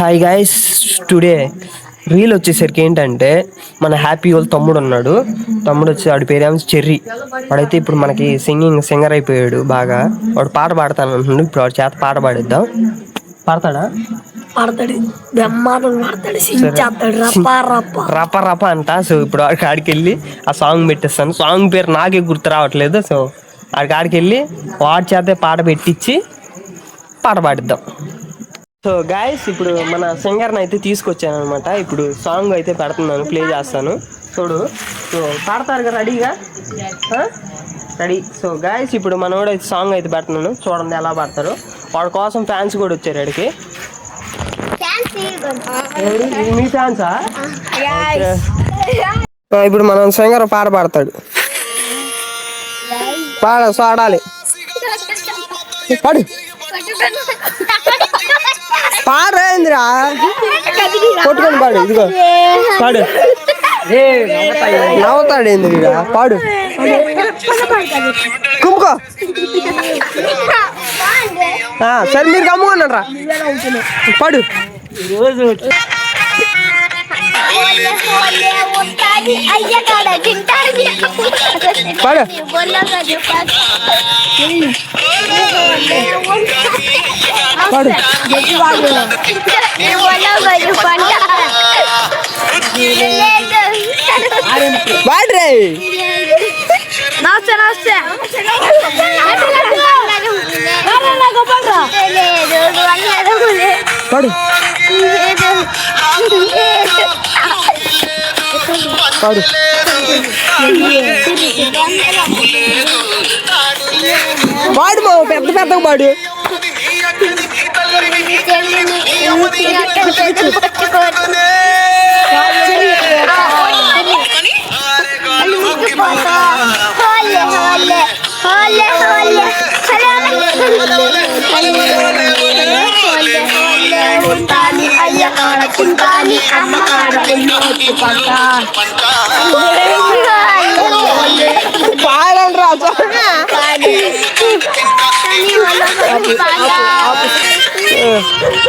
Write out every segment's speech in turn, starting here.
Hi guys, today reel వచ్చేసరికి ఏంటంటే మన హ్యాపీ వాళ్ళ తమ్ముడు ఉన్నాడు. తమ్ముడు వచ్చి వాడి పేరేమో చెర్రీ. వాడైతే ఇప్పుడు మనకి సింగర్ అయిపోయాడు బాగా. వాడు పాట పాడతాను అంటున్నాడు. ఇప్పుడు వాడి చేత పాట పాడిద్దాం. పాడతాడా? పాడతాడు, బ్రహ్మాండం పాడతాడు, సించేస్తాడు రప రప అంట. సో ఇప్పుడు వాడికి ఆడికి వెళ్ళి ఆ సాంగ్ పెట్టేస్తాను. సాంగ్ పేరు నాకే గుర్తు రావట్లేదు. సో ఆడికి వెళ్ళి వాడి చేతే పాట పెట్టించి పాట పాడిద్దాం. సో గాయస్, ఇప్పుడు మన సింగర్ని అయితే తీసుకొచ్చాను అనమాట. ఇప్పుడు సాంగ్ అయితే పెడుతున్నాను, ప్లే చేస్తాను చూడు. సో పాడతారు కదా రెడీగా? రెడీ. సో గాయస్, ఇప్పుడు మనోడు అయితే సాంగ్ అయితే పెడుతున్నాను, చూడండి ఎలా పాడతారు. వాడి కోసం ఫ్యాన్స్ కూడా వచ్చారు ఇక్కడికి. మీ ఫ్యాన్సా? ఇప్పుడు మనం సింగర్ పాట పాడతాడు. పాడాలి. పాడు పాడేంద్రా, కొట్టుకొని పాడు. ఇదిగో పాడు. నవ్వుతాడేంద్రా, పాడు. కుమ్ముకో. సరే మీరు కమ్ముకున్నారా, పాడు. పాడు. పాడ్రే. పాడు. పాడు. పాడు మా పెద్ద పెద్దగా పాడు. పాడండి రా.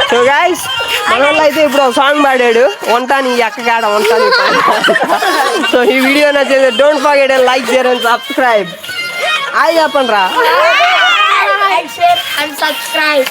సో గైస్, మన వాళ్ళు అయితే ఇప్పుడు సాంగ్ పాడాడు, వంటాని ఎక్కగాడ వంటాని. సో ఈ వీడియో నచ్చేది don't forget like, share and subscribe. Hi చెప్పండి రా. Like, share and subscribe.